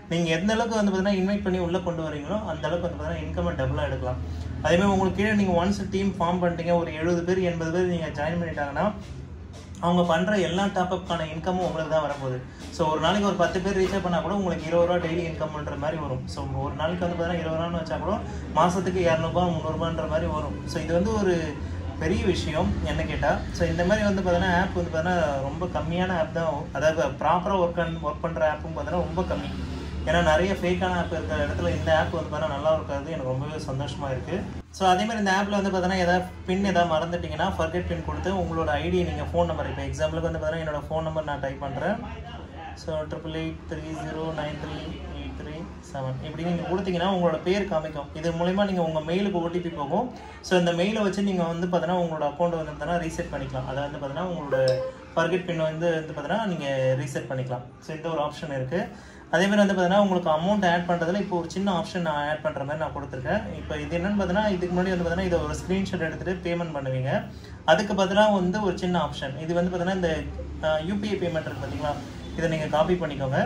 [SPEAKER 1] நீங்கள் எந்த அளவுக்கு வந்து பார்த்தீங்கன்னா இன்வைட் பண்ணி உள்ளே கொண்டு வரீங்களோ அந்த அளவுக்கு வந்து பார்த்தீங்கன்னா இன்கம்மை டபுளாக எடுக்கலாம். அதேமாதிரி உங்களுக்கு கீழே நீங்கள் ஒன்ஸ் டீம் ஃபார்ம் பண்ணிட்டீங்க, ஒரு 70 பேர் 80 பேர் நீங்கள் ஜாயின் பண்ணிட்டாங்கன்னா அவங்க பண்ணுற எல்லா டாப்அப்கான இன்கமும் உங்களுக்கு தான் வரப்போகுது. ஸோ ஒரு நாளைக்கு ஒரு 10 பேர் ரீசார்ஜ் பண்ணால் கூட உங்களுக்கு 20 ரூபா டெய்லி இன்கம் பண்ணுற மாதிரி வரும். ஸோ ஒரு நாளைக்கு வந்து பார்த்தீங்கன்னா 20 ரூபான்னு வச்சா கூட மாதத்துக்கு 200 ரூபா 300 ரூபான்ற மாதிரி வரும். ஸோ இது வந்து ஒரு பெரிய விஷயம் என்ன கேட்டால். ஸோ இந்த மாதிரி வந்து பார்த்தீங்கன்னா ஆப் வந்து பார்த்தீங்கன்னா ரொம்ப கம்மியான ஆப் தான். அதாவது ப்ராப்பராக ஒர்க் பண்ணுற ஆப்பும் பார்த்தீங்கன்னா ரொம்ப கம்மி. ஏன்னா நிறைய ஃபேக்கான ஆப் இருக்கிற இடத்துல இந்த ஆப் வந்து பார்த்தீங்கன்னா நல்லா இருக்காது. எனக்கு ரொம்பவே சந்தோஷமாக இருக்குது. ஸோ அதேமாதிரி இந்த ஆப்பில் வந்து பார்த்தீங்கன்னா ஏதாவது மறந்துட்டிங்கன்னா ஃபர்கெட் பின் கொடுத்து உங்களோட ஐடி நீங்கள் ஃபோன் நம்பர், இப்போ எக்ஸாம்பிளுக்கு வந்து பார்த்தீங்கன்னா என்னோடய ஃபோன் நம்பர் நான் டைப் பண்ணுறேன். ஸோ 8883093837 இப்படி நீங்கள் கொடுத்தீங்கன்னா உங்களோட பேர் காமிக்கும். இது மூலிமா நீங்கள் உங்கள் மெயிலுக்கு ஓடிபி போகும். ஸோ இந்த மெயிலை வச்சு நீங்கள் வந்து பார்த்தீங்கன்னா உங்களோட அக்கௌண்ட் வந்து பார்த்தீங்கன்னா ரீசெட் பண்ணிக்கலாம். அதை வந்து பார்த்தீங்கன்னா உங்களோட ஃபர்கெட் பின் வந்து பார்த்தீங்கன்னா நீங்கள் ரீசெட் பண்ணிக்கலாம். ஸோ இந்த ஒரு ஆப்ஷன் இருக்குது. அதேமாதிரி வந்து பார்த்தீங்கன்னா உங்களுக்கு அமௌண்ட் ஆட் பண்ணுறதுல இப்போ ஒரு சின்ன ஆப்ஷன் நான் ஆட் பண்ணுற மாதிரி நான் கொடுத்துருக்கேன். இப்போ இது என்னென்னு பார்த்தீங்கன்னா இதுக்கு முன்னாடி வந்து பார்த்தீங்கன்னா இதை ஒரு ஸ்க்ரீன்ஷாட் எடுத்துகிட்டு பேமெண்ட் பண்ணுவீங்க. அதுக்கு பதிலாக வந்து ஒரு சின்ன ஆப்ஷன் இது வந்து பார்த்தீங்கன்னா இந்த யூபிஐ பேமெண்ட் இருக்குது பார்த்தீங்களா, இதை நீங்கள் காப்பி பண்ணிக்கோங்க.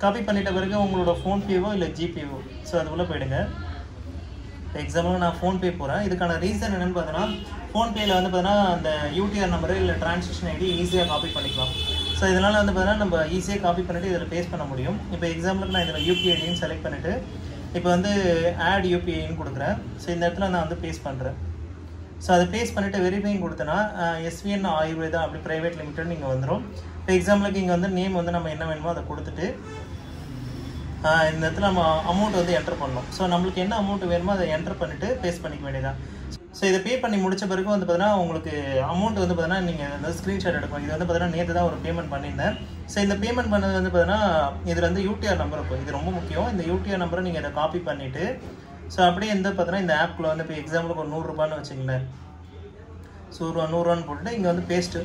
[SPEAKER 1] காப்பி பண்ணிட்ட பிறகு உங்களோட ஃபோன்பேவோ இல்லை ஜிபேவோ ஸோ அதுக்குள்ளே போயிடுங்க. எக்ஸாம்பிள் நான் ஃபோன்பே போகிறேன். இதுக்கான ரீசன் என்னென்னு பார்த்தீங்கன்னா ஃபோன்பேயில் வந்து பார்த்தீங்கன்னா அந்த யூடிஆர் நம்பரு இல்லை டிரான்சாக்ஷன் ஐடி ஈஸியாக காப்பி பண்ணிக்கலாம். ஸோ இதனால் வந்து பார்த்தீங்கன்னா நம்ம ஈஸியாக காப்பி பண்ணிவிட்டு இதில் பேஸ்ட் பண்ண முடியும். இப்போ எக்ஸாம்பிளுக்கு நான் இதில் யூபிஐ ஐடின்னு செலக்ட் பண்ணிவிட்டு இப்போ வந்து ஆட் யூபிஐன்னு கொடுக்குறேன். ஸோ இந்த இடத்துல நான் வந்து பேஸ்ட் பண்ணுறேன். ஸோ அதை பேஸ்ட் பண்ணிவிட்டு வெரிஃபைங் கொடுத்தேன்னா எஸ்விஎன் ஆயுர்வேதா அப்படி ப்ரைவேட் லிமிடெட் நீங்கள் வந்துடும். இப்போ எக்ஸாம்பிளுக்கு இங்கே வந்து நேம் வந்து நம்ம என்ன வேணுமோ அதை கொடுத்துட்டு இந்த இடத்துல நம்ம அமௌண்ட் வந்து என்டர் பண்ணணும். ஸோ நம்மளுக்கு என்ன அமௌண்ட் வேணுமோ அதை என்டர் பண்ணிவிட்டு பேஸ்ட் பண்ணிக்க வேண்டியதான். ஸோ இதை பே பண்ணி முடிச்ச பிறகு வந்து பார்த்தீங்கன்னா உங்களுக்கு அமௌண்ட் வந்து பார்த்தீங்கன்னா நீங்கள் வந்து ஸ்க்ரீன்ஷாட் எடுக்கணும். இது வந்து பார்த்தீங்கன்னா நேற்று தான் ஒரு பேமெண்ட் பண்ணியிருந்தேன். ஸோ இந்த பேமெண்ட் பண்ணது வந்து பார்த்தீங்கன்னா இதில் வந்து யூடிஆர் நம்பர் இருக்கும். இது ரொம்ப முக்கியம். இந்த யூடிஆர் நம்பரை நீங்கள் இதை காப்பி பண்ணிவிட்டு ஸோ அப்படியே வந்து பார்த்தீங்கன்னா இந்த ஆப்பில் வந்து இப்போ எக்ஸாம்பிளுக்கு ஒரு 100 ரூபான்னு வச்சுங்களேன். ஸோ 100 ரூபான்னு போட்டுட்டு இங்கே வந்து பேஸ்ட்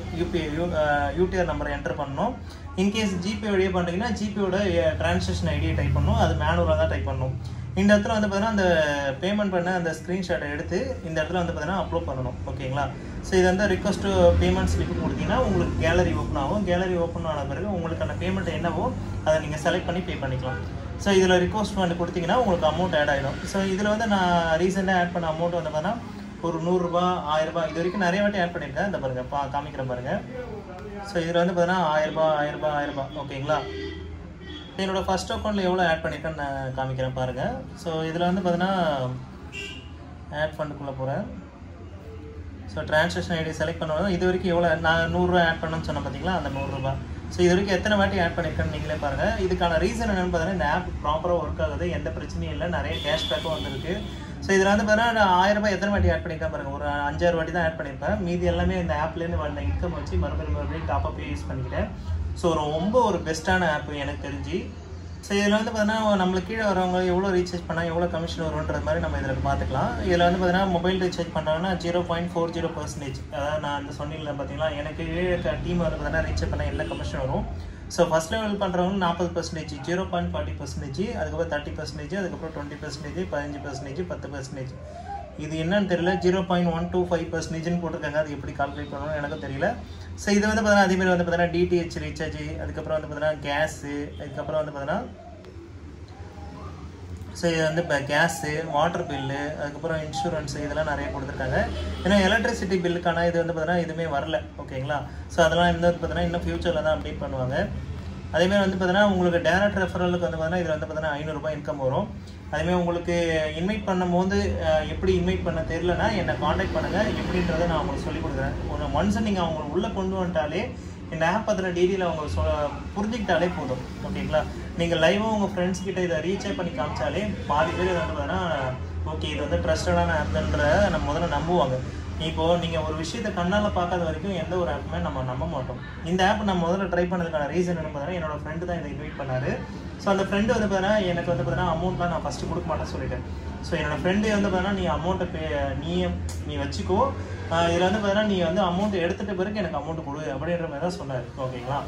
[SPEAKER 1] யூடிஆர் நம்பரை என்டர் பண்ணணும். இன்கேஸ் ஜிபே வழியாக பண்ணுறீங்கன்னா ஜிபேயோட ட்ரான்சாக்ஷன் ஐடியை டைப் பண்ணணும். அது மேனுவலாக தான் டைப் பண்ணணும். இந்த இடத்துல வந்து பார்த்தீங்கன்னா அந்த பேமெண்ட் பண்ண அந்த ஸ்க்ரீன்ஷாட்டை எடுத்து இந்த இடத்துல வந்து பார்த்தீங்கன்னா அப்லோட் பண்ணணும். ஓகேங்களா? ஸோ இது வந்து ரிக்வஸ்ட் பேமெண்ட் ஸ்லிப் கொடுத்தீங்கன்னா உங்களுக்கு கேலரி ஓப்பன் ஆகும். கேலரி ஓப்பன் ஆன பிறகு உங்களுக்கான பேமெண்ட் என்னவோ அதை நீங்கள் செலக்ட் பண்ணி பே பண்ணிக்கலாம். ஸோ இதில் ரிக்வஸ்ட் பண்ணி கொடுத்தீங்கன்னா உங்களுக்கு அமௌண்ட் ஆட் ஆகிடும். ஸோ இதில் வந்து நான் ரீசெண்டாக ஆட் பண்ண அமௌண்ட் வந்து பார்த்தீங்கன்னா ஒரு 100 ரூபா 1000 ரூபாய் இது வரைக்கும் நிறைய வாட்டி ஆட் பண்ணியிருக்கேன். இந்த பாருங்கள் காமிக்கிறேன் பாருங்கள். ஸோ இதில் வந்து பார்த்தீங்கன்னா 1000 ரூபாய் 1000 ரூபாய் 1000 ரூபாய். ஓகேங்களா? என்னோடய ஃபஸ்ட் அக்கௌண்ட்டில் எவ்வளோ ஆட் பண்ணியிருக்கேன்னு நான் காமிக்கிறேன் பாருங்கள். ஸோ இதில் வந்து பார்த்தீங்கன்னா ஆட் ஃபண்டுக்குள்ளே போகிறேன். ஸோ ட்ரான்சாக்ஷன் ஐடி செலக்ட் பண்ணுவோம். இது வரைக்கும் எவ்வளோ நான் 100 ரூபா ஆட் பண்ணணும்னு சொன்னேன் பார்த்தீங்களா, அந்த 100 ரூபா. ஸோ இது வரைக்கும் எத்தனை வாட்டி ஆட் பண்ணியிருக்கேன்னு நீங்களே பாருங்கள். இதுக்கான ரீசன் என்னென்னு பார்த்தீங்கன்னா இந்த ஆப் ப்ராப்பராக ஒர்க் ஆகுது, எந்த பிரச்சனையும் இல்லை, நிறைய கேஷ்பேக்கும் வந்துருக்கு. ஸோ இதில் வந்து பார்த்தீங்கன்னா 1000 ரூபாய் எத்தனை வாட்டி ஆட் பண்ணியிருக்கேன் பாருங்கள். ஒரு 5-6 வாட்டி தான் ஆட் பண்ணியிருப்பேன். மீதி எல்லாமே இந்த ஆப்லேருந்து வந்த இன்கம் வச்சு மறுபடியும் டாப்அப் யூஸ் பண்ணிக்கிட்டேன். ஸோ ரொம்ப ஒரு பெஸ்ட்டான ஆப் எனக்கு தெரிஞ்சு. ஸோ இதில் வந்து பார்த்தீங்கன்னா நம்மளுக்கு கீழே வரவங்க எவ்வளோ ரீசார்ஜ் பண்ணால் எவ்வளோ கமிஷன் வரும்ன்றது மாதிரி நம்ம இதில் பார்த்துக்கலாம். இதில் வந்து பார்த்தீங்கன்னா மொபைல் ரீசார்ஜ் பண்ணுறாங்கன்னா 0.40%. அதாவது நான் அந்த சொன்னில பார்த்தீங்களா எனக்கு டீம் வந்து பார்த்தீங்கன்னா ரீசார்ஜ் பண்ணால் என்ன கமிஷன் வரும். ஸோ ஃபஸ்ட் லெவல் பண்ணுறவங்க 40%, 0.40%, அதுக்கப்புறம் 30%, அதுக்கப்புறம் 20%, 15%, 10%. இது என்னன்னு தெரியல. 0.125%ன்னு போட்டிருக்காங்க. அது எப்படி கால்குலேட் பண்ணணும்னு எனக்கும் தெரியல. ஸோ இது வந்து பார்த்தீங்கன்னா அதேமாதிரி வந்து பார்த்தீங்கன்னா டிடிஹெச் ரீசார்ஜ், அதுக்கப்புறம் வந்து பார்த்தீங்கன்னா கேஸு, அதுக்கப்புறம் வந்து பார்த்தீங்கன்னா ஸோ இது வந்து இப்போ கேஸு, வாட்டர் பில்லு, அதுக்கப்புறம் இன்சூரன்ஸு இதெல்லாம் நிறைய கொடுத்துருக்காங்க. ஏன்னா எலக்ட்ரிசிட்டி பில்லுக்கான இது வந்து பார்த்தீங்கன்னா எதுவுமே வரல. ஓகேங்களா? ஸோ அதெல்லாம் வந்து பார்த்தீங்கன்னா இன்னும் ஃபியூச்சரில் தான் அப்டேட் பண்ணுவாங்க. அதேமாதிரி வந்து பார்த்தீங்கன்னா உங்களுக்கு டேரக்ட் ரெஃபரலுக்கு வந்து பார்த்தீங்கன்னா இதில் வந்து பார்த்தீங்கன்னா 500 ரூபாய் இன்கம் வரும். அதேமாதிரி உங்களுக்கு இன்வைட் பண்ணும்போது எப்படி இன்வைட் பண்ண தெரியலனா என்னை காண்டாக்ட் பண்ணுங்கள். எப்படின்றத நான் உங்களுக்கு சொல்லிக் கொடுக்குறேன். ஒன்ஸ் நீங்கள் அவங்க உள்ளே கொண்டு வந்துட்டாலே இந்த ஆப் பற்றின டீட்டெயில் அவங்க புரிஞ்சுக்கிட்டாலே போதும். ஓகேங்களா? நீங்கள் லைவாக உங்கள் ஃப்ரெண்ட்ஸ் கிட்ட இதை ரீசார்ஜ் பண்ணி காமிச்சாலே பாதி பேர் வந்து பார்த்தீங்கன்னா ஓகே இது வந்து ட்ரஸ்டடான ஆப்ன்ற நம்ம முதல்ல நம்புவாங்க. இப்போது நீங்கள் ஒரு விஷயத்தை கண்ணால் பார்க்காத வரைக்கும் எந்த ஒரு ஆப்புமே நம்ம நம்ப மாட்டோம். இந்த ஆப் நான் முதல்ல ட்ரை பண்ணதுக்கான ரீசன் என்ன பார்த்தீங்கன்னா என்னோடய ஃப்ரெண்டு தான் இதை இன்வைட் பண்ணார். ஸோ அந்த ஃப்ரெண்டு வந்து பார்த்தீங்கன்னா எனக்கு வந்து பார்த்தீங்கன்னா அமௌண்ட்லாம் நான் ஃபஸ்ட்டு கொடுக்க மாட்டேன்னு சொல்லிட்டேன். ஸோ என்னோடய ஃப்ரெண்டு வந்து பார்த்தீங்கன்னா நீ அமௌண்ட்டை நீ வச்சுக்கோ, இதில் வந்து பார்த்தீங்கன்னா நீ வந்து அமௌண்ட் எடுத்துகிட்ட பிறகு எனக்கு அமௌண்ட் கொடு அப்படின்ற மாதிரி தான் சொன்னார். ஓகேங்களா?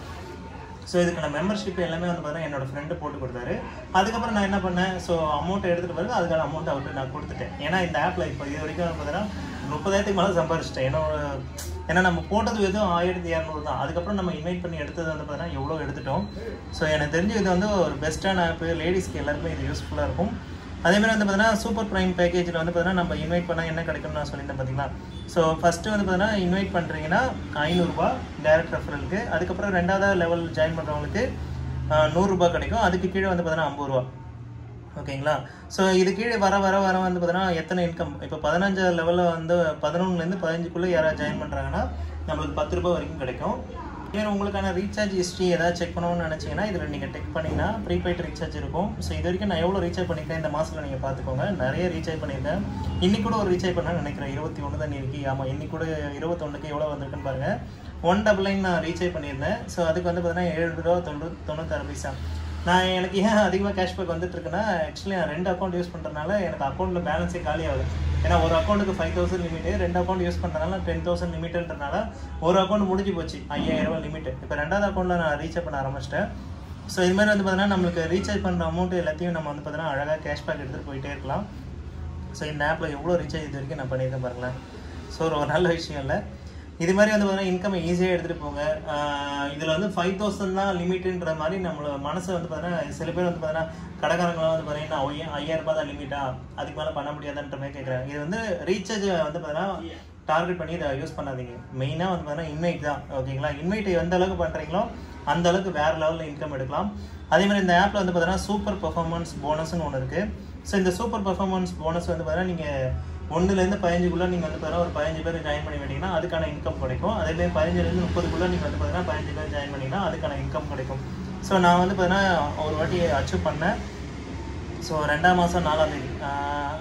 [SPEAKER 1] ஸோ இதுக்கான மெம்பர்ஷிப் எல்லாமே வந்து பார்த்தீங்கன்னா என்னோடய ஃப்ரெண்டு போட்டு கொடுத்தாரு. அதுக்கப்புறம் நான் என்ன பண்ணேன், ஸோ அமௌண்ட்டை எடுத்துகிட்டு பிறகு அதுக்கான அமௌண்ட்டை அவர்கிட்ட நான் கொடுத்துட்டேன். ஏன்னா இந்த ஆப்பில் இப்போ இது வரைக்கும் பார்த்தீங்கன்னா 30,000 மேலே சம்பாரிச்சிட்டேன். ஏன்னா நம்ம போட்டது வெறும் 1200 தான். அதுக்கப்புறம் நம்ம இன்வைட் பண்ணி எடுத்தது வந்து பார்த்தீங்கன்னா எவ்வளோ எடுத்துட்டோம். ஸோ எனக்கு தெரிஞ்சு இது வந்து ஒரு பெஸ்ட்டான ஆப்பு. லேடிஸ்க்கு எல்லாருக்குமே இது யூஸ்ஃபுல்லாக இருக்கும். அதேமாதிரி வந்து பார்த்தீங்கன்னா சூப்பர் ப்ரைம் பேக்கேஜில் வந்து பார்த்தீங்கன்னா நம்ம இன்வைட் பண்ணால் என்ன கிடைக்கும்னு நான் சொல்லியிருந்தேன் பார்த்தீங்களா. ஸோ ஃபஸ்ட்டு வந்து பார்த்தீங்கன்னா இன்வைட் பண்ணுறீங்கன்னா 500 ரூபாய் டேரக்ட் ரெஃபரலுக்கு. அதுக்கப்புறம் 2வது லெவல் ஜாயின் பண்ணுறவங்களுக்கு 100 ரூபாய் கிடைக்கும். அதுக்கு கீழே வந்து பார்த்தீங்கன்னா 50 ரூபா. ஓகேங்களா? ஸோ இது கீழே வர வந்து பார்த்தீங்கன்னா எத்தனை இன்கம் இப்போ 15 லெவலில் வந்து 11லேருந்து 15க்குள்ளே யாராவது ஜாயின் பண்ணுறாங்கன்னா நம்மளுக்கு 10 ரூபாய் வரைக்கும் கிடைக்கும். வேறு உங்களுக்கான ரீசார்ஜ் ஹிஸ்ட்ரி ஏதாவது செக் பண்ணணும்னு நினச்சிங்கன்னா இதில் நீங்கள் டெக் பண்ணிங்கன்னா ப்ரீபெய்ட் ரீசார்ஜ் இருக்கும். ஸோ இது வரைக்கும் நான் எவ்வளோ ரீசார்ஜ் பண்ணியிருக்கேன் இந்த மாதத்தில் நீங்கள் பார்த்துக்கோங்க. நிறைய ரீசார்ஜ் பண்ணியிருக்கேன். இன்றைக்கி கூட ஒரு ரீசார்ஜ் பண்ணான்னு நினைக்கிறேன். 21 தான் இன்றைக்கி. ஆமாம், இன்றைக்கி கூட 21க்கு எவ்வளோ வந்திருக்குன்னு பாருங்கள். 199 நான் ரீசார்ஜ் பண்ணியிருந்தேன். ஸோ அதுக்கு வந்து பார்த்தீங்கன்னா 7 ரூபா 96 பைசா. நான் எனக்கு ஏன் அதிகமாக கேஷ்பேக் வந்துட்டுருக்குன்னா ஆக்சுவலி நான் 2 அக்கௌண்ட் யூஸ் பண்ணுறதுனால எனக்கு அக்கௌண்ட்டில் பேலன்ஸே காலி ஆகுது. ஏன்னா ஒரு அக்கௌண்ட்டுக்கு 5000 லிமிட்டு, 2 அக்கௌண்ட் யூஸ் பண்ணுறதுனால 10,000 லிமிட்டுன்றனால ஒரு அக்கௌண்ட் முடிஞ்சு போச்சு 5000 ரூபா லிமிட்டு. இப்போ 2வது அக்கௌண்ட்டில் நான் ரீசார்ஜ் பண்ண ஆரம்பிச்சிட்டேன். ஸோ இது மாதிரி வந்து பார்த்தீங்கன்னா நம்மளுக்கு ரீசார்ஜ் பண்ணுற அமௌண்ட் எல்லாத்தையும் நம்ம வந்து பார்த்தீங்கன்னா அழகாக கேஷ்பேக் எடுத்துகிட்டு போயிட்டே இருக்கலாம். ஸோ இந்த ஆப்பில் எவ்வளோ ரீசார்ஜ் இது வரைக்கும் நான் பண்ணியிருக்கேன் பாருங்களேன். ஸோ ஒரு நல்ல விஷயம் இல்லை. இது மாதிரி வந்து பார்த்தீங்கன்னா இன்கம் ஈஸியாக எடுத்துகிட்டு போங்க. இதில் வந்து 5000 தான் லிமிட்டுன்ற மாதிரி நம்மளோட மனசை வந்து பார்த்தீங்கன்னா சில பேர் வந்து பார்த்தீங்கன்னா கடைக்காரங்களாம் வந்து பார்த்தீங்கன்னா 5000 ரூபாய் தான் லிமிட்டா, அதுக்கு மேலே பண்ண முடியாதுன்ற மாதிரி கேட்குறாங்க. இது வந்து ரீசார்ஜ் வந்து பார்த்தீங்கன்னா டார்கெட் பண்ணி இதை யூஸ் பண்ணாதீங்க. மெயினாக வந்து பார்த்தீங்கன்னா இன்வைட் தான். ஓகேங்களா? இன்வைட் எந்த அளவுக்கு பண்ணுறீங்களோ அந்த அளவுக்கு வேறு லெவலில் இன்கம் எடுக்கலாம். அதேமாதிரி இந்த ஆப்பில் வந்து பார்த்தீங்கன்னா சூப்பர் பெர்ஃபார்மன்ஸ் போனஸ்ன்னு ஒன்று இருக்குது. ஸோ இந்த சூப்பர் பெர்ஃபார்மன்ஸ் போனஸ் வந்து பார்த்தீங்கன்னா நீங்கள் 1லேருந்து 15க்குள்ளே நீங்கள் வந்து பார்த்தீங்கன்னா ஒரு 15 பேர் ஜாயின் பண்ணி விட்டீங்கன்னா அதுக்கான இன்கம் கிடைக்கும். அதேமாதிரி 15லேருந்து 30க்குள்ளே நீங்கள் வந்து பார்த்தீங்கன்னா 15 பேர் ஜாயின் பண்ணிங்கன்னா அதுக்கான இன்கம் கிடைக்கும். ஸோ நான் வந்து பார்த்தீங்கன்னா ஒரு வாட்டி அச்சீவ் பண்ணேன். ஸோ 2ஆம் மாதம் 4ஆம் தேதி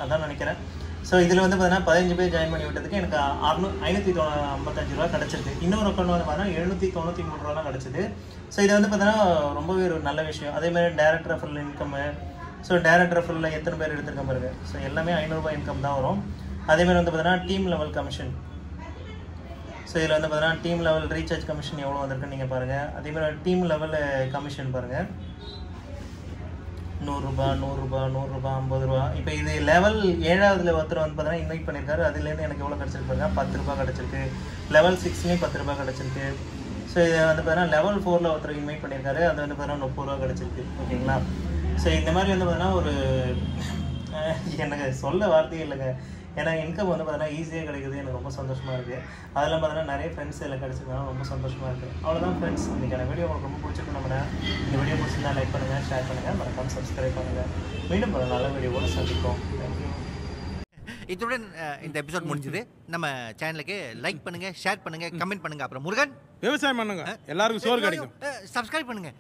[SPEAKER 1] அதான் நினைக்கிறேன். ஸோ இதில் வந்து பார்த்தீங்கன்னா 15 பேர் ஜாயின் பண்ணி விட்டதுக்கு எனக்கு 555 ரூபா கிடச்சிருக்கு. இன்னொரு அக்கௌண்ட் வந்து பார்த்தீங்கன்னா 793 ரூபா கிடச்சிது. ஸோ இது வந்து பார்த்தீங்கன்னா ரொம்பவே ஒரு நல்ல விஷயம். அதேமாதிரி direct referral income, so direct ரெஃபரலில் எத்தனை பேர் எடுத்துருக்க பாருங்க. ஸோ எல்லாமே 500 ரூபாய் இன்கம் தான் வரும். அதேமாதிரி வந்து பார்த்தீங்கன்னா டீம் லெவல் கமிஷன். ஸோ இதில் வந்து பார்த்தீங்கன்னா டீம் லெவல் ரீசார்ஜ் கமிஷன் எவ்வளோ வந்திருக்குன்னு நீங்கள் பாருங்கள். அதேமாதிரி டீம் லெவல் கமிஷன் பாருங்கள், 100 ரூபா 100 ரூபா 100 ரூபா 50 ரூபா. இப்போ இது லெவல் 7ஆவதுல ஒருத்தர் வந்து பார்த்தீங்கன்னா இன்வைட் பண்ணியிருக்காரு. அதுலேருந்து எனக்கு எவ்வளோ கிடச்சிருக்கு பாருங்க, 10 ரூபா கிடச்சிருக்கு. லெவல் 6லேயும் 10 ரூபா கிடச்சிருக்கு. ஸோ இது வந்து பார்த்தீங்கன்னா லெவல் 4ல் ஒருத்தர் இன்வைட் பண்ணியிருக்காரு. அது வந்து பார்த்தீங்கன்னா 30 ரூபா கிடச்சிருக்கு. ஓகேங்களா? ஸோ இந்த மாதிரி வந்து பார்த்தீங்கன்னா ஒரு எனக்கு சொல்ல வார்த்தையே இல்லைங்க. ஏன்னா இன்கம் வந்து பார்த்தீங்கன்னா ஈஸியாக கிடைக்குது. எனக்கு ரொம்ப சந்தோஷமாக இருக்குது. அதெல்லாம் பார்த்தீங்கன்னா நிறைய ஃப்ரெண்ட்ஸ் எல்லாம் கிடச்சிருக்காங்க, ரொம்ப சந்தோஷமாக இருக்குது. அவ்வளோதான் ஃப்ரெண்ட்ஸ், இன்றைக்கான வீடியோ உங்களுக்கு ரொம்ப பிடிச்சிருக்கு. நம்ம இந்த வீடியோ பிடிச்சிருந்தா லைக் பண்ணுங்கள், ஷேர் பண்ணுங்கள், மறக்காம சப்ஸ்கிரைப் பண்ணுங்கள். மீண்டும் ஒரு நல்ல வீடியோவோட சந்திப்போம். தேங்க்யூ.
[SPEAKER 2] இத்துடன் இந்த எபிசோட் முடிஞ்சது. நம்ம சேனலுக்கு லைக் பண்ணுங்க, ஷேர் பண்ணுங்க, கமெண்ட் பண்ணுங்க. அப்புறம் முருகன்
[SPEAKER 3] விவசாயம் பண்ணுங்க, எல்லாருக்கும் சோறு கிடைக்கும்.
[SPEAKER 2] சப்ஸ்கிரைப் பண்ணுங்க.